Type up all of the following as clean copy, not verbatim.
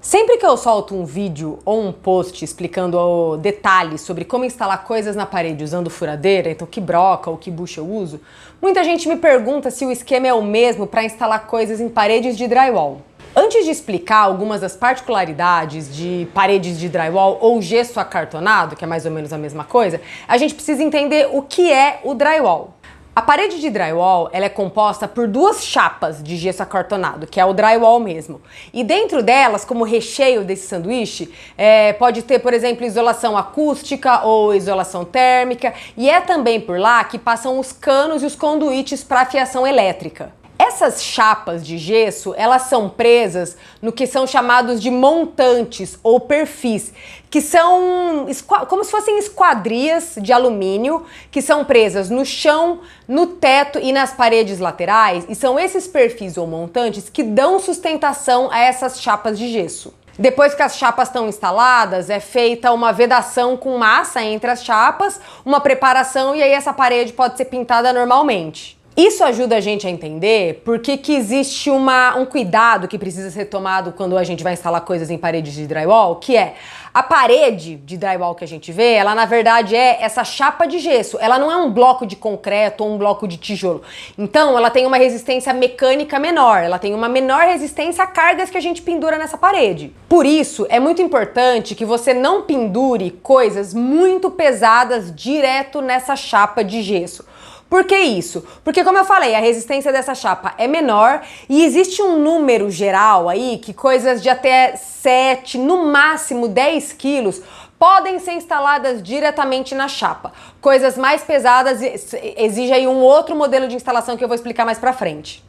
Sempre que eu solto um vídeo ou um post explicando detalhes sobre como instalar coisas na parede usando furadeira, então que broca ou que bucha eu uso, muita gente me pergunta se o esquema é o mesmo para instalar coisas em paredes de drywall. Antes de explicar algumas das particularidades de paredes de drywall ou gesso acartonado, que é mais ou menos a mesma coisa, a gente precisa entender o que é o drywall. A parede de drywall ela é composta por duas chapas de gesso acartonado, que é o drywall mesmo. E dentro delas, como recheio desse sanduíche, pode ter, por exemplo, isolação acústica ou isolação térmica. E é também por lá que passam os canos e os conduítes para fiação elétrica. Essas chapas de gesso, elas são presas no que são chamados de montantes ou perfis, que são como se fossem esquadrias de alumínio que são presas no chão, no teto e nas paredes laterais, e são esses perfis ou montantes que dão sustentação a essas chapas de gesso. Depois que as chapas estão instaladas, é feita uma vedação com massa entre as chapas, uma preparação e aí essa parede pode ser pintada normalmente. Isso ajuda a gente a entender por que existe um cuidado que precisa ser tomado quando a gente vai instalar coisas em paredes de drywall, que é a parede de drywall que a gente vê, ela na verdade é essa chapa de gesso, ela não é um bloco de concreto ou um bloco de tijolo. Então ela tem uma resistência mecânica menor, ela tem uma menor resistência a cargas que a gente pendura nessa parede. Por isso é muito importante que você não pendure coisas muito pesadas direto nessa chapa de gesso. Por que isso? Porque, como eu falei, a resistência dessa chapa é menor e existe um número geral aí que coisas de até 7, no máximo 10 quilos podem ser instaladas diretamente na chapa. Coisas mais pesadas exigem aí um outro modelo de instalação que eu vou explicar mais pra frente.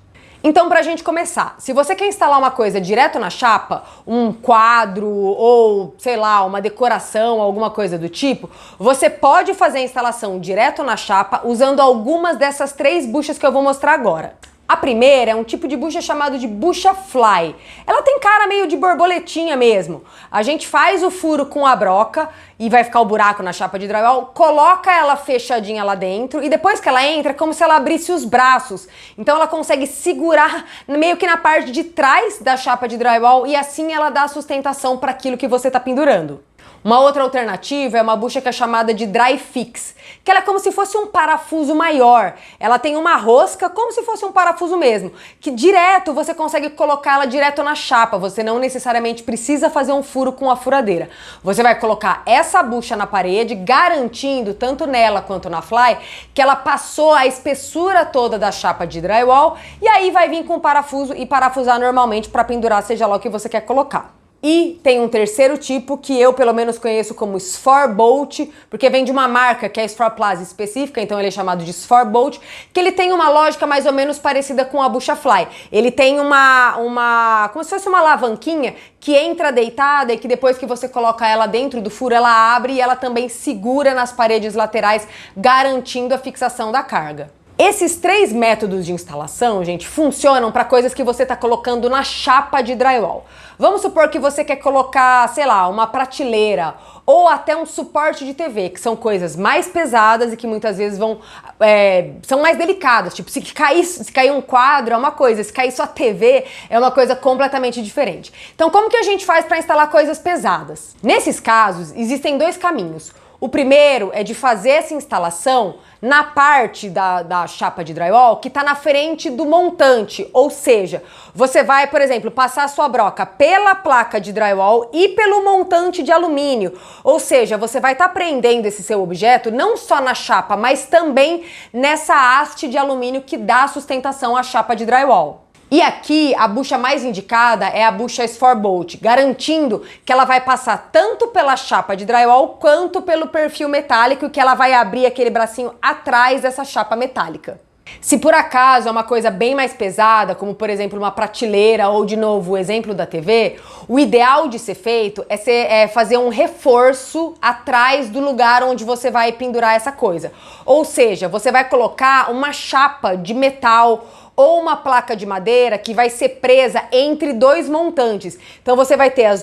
Então, pra gente começar, se você quer instalar uma coisa direto na chapa, um quadro ou, sei lá, uma decoração, alguma coisa do tipo, você pode fazer a instalação direto na chapa usando algumas dessas 3 buchas que eu vou mostrar agora. A primeira é um tipo de bucha chamado de bucha fly. Ela tem cara meio de borboletinha mesmo. A gente faz o furo com a broca e vai ficar o buraco na chapa de drywall, coloca ela fechadinha lá dentro e depois que ela entra é como se ela abrisse os braços. Então ela consegue segurar meio que na parte de trás da chapa de drywall e assim ela dá sustentação para aquilo que você está pendurando. Uma outra alternativa é uma bucha que é chamada de dry fix, que ela é como se fosse um parafuso maior. Ela tem uma rosca como se fosse um parafuso mesmo, que direto você consegue colocar ela direto na chapa, você não necessariamente precisa fazer um furo com a furadeira. Você vai colocar essa bucha na parede, garantindo, tanto nela quanto na fly, que ela passou a espessura toda da chapa de drywall, e aí vai vir com o parafuso e parafusar normalmente para pendurar seja lá o que você quer colocar. E tem um terceiro tipo que eu pelo menos conheço como Sfor Bolt, porque vem de uma marca que é a Sfor Plus específica, então ele é chamado de Sfor Bolt, que ele tem uma lógica mais ou menos parecida com a bucha fly. Ele tem como se fosse uma alavanquinha que entra deitada e que depois que você coloca ela dentro do furo, ela abre e ela também segura nas paredes laterais, garantindo a fixação da carga. Esses 3 métodos de instalação, gente, funcionam para coisas que você está colocando na chapa de drywall. Vamos supor que você quer colocar, sei lá, uma prateleira ou até um suporte de TV, que são coisas mais pesadas e que muitas vezes são mais delicadas. Tipo, se cair um quadro é uma coisa, se cair só TV é uma coisa completamente diferente. Então, como que a gente faz para instalar coisas pesadas? Nesses casos, existem 2 caminhos. O primeiro é de fazer essa instalação na parte da chapa de drywall que está na frente do montante, ou seja, você vai, por exemplo, passar a sua broca pela placa de drywall e pelo montante de alumínio, ou seja, você vai estar prendendo esse seu objeto não só na chapa, mas também nessa haste de alumínio que dá sustentação à chapa de drywall. E aqui a bucha mais indicada é a bucha Sfor Bolt, garantindo que ela vai passar tanto pela chapa de drywall quanto pelo perfil metálico, que ela vai abrir aquele bracinho atrás dessa chapa metálica. Se por acaso é uma coisa bem mais pesada, como por exemplo uma prateleira ou de novo o exemplo da TV, o ideal de ser feito é fazer um reforço atrás do lugar onde você vai pendurar essa coisa. Ou seja, você vai colocar uma chapa de metal ou uma placa de madeira que vai ser presa entre dois montantes. Então você vai ter os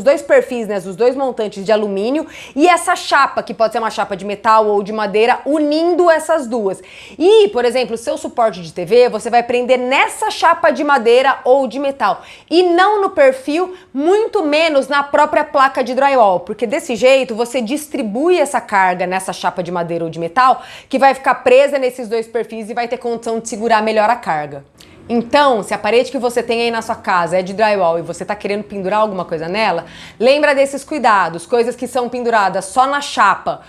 dois perfis, né, os dois montantes de alumínio e essa chapa, que pode ser uma chapa de metal ou de madeira, unindo essas duas. E, por exemplo, o seu suporte de TV, você vai prender nessa chapa de madeira ou de metal e não no perfil, muito menos na própria placa de drywall, porque desse jeito você distribui essa carga nessa chapa de madeira ou de metal que vai ficar presa nesses dois perfis e vai ter condição de segurar melhor a carga. Então, se a parede que você tem aí na sua casa é de drywall e você tá querendo pendurar alguma coisa nela, lembra desses cuidados, coisas que são penduradas só na chapa,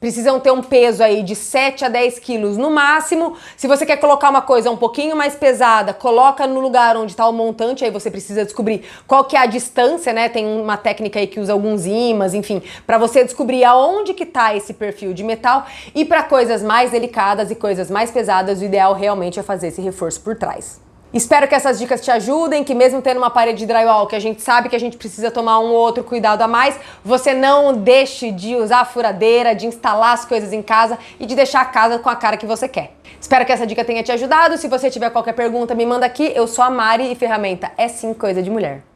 precisam ter um peso aí de 7 a 10 quilos no máximo. Se você quer colocar uma coisa um pouquinho mais pesada, coloca no lugar onde está o montante, aí você precisa descobrir qual que é a distância, né? Tem uma técnica aí que usa alguns ímãs, enfim, para você descobrir aonde que tá esse perfil de metal. E para coisas mais delicadas e coisas mais pesadas, o ideal realmente é fazer esse reforço por trás. Espero que essas dicas te ajudem, que mesmo tendo uma parede de drywall que a gente sabe que a gente precisa tomar um ou outro cuidado a mais, você não deixe de usar a furadeira, de instalar as coisas em casa e de deixar a casa com a cara que você quer. Espero que essa dica tenha te ajudado. Se você tiver qualquer pergunta, me manda aqui. Eu sou a Mari e ferramenta é sim coisa de mulher.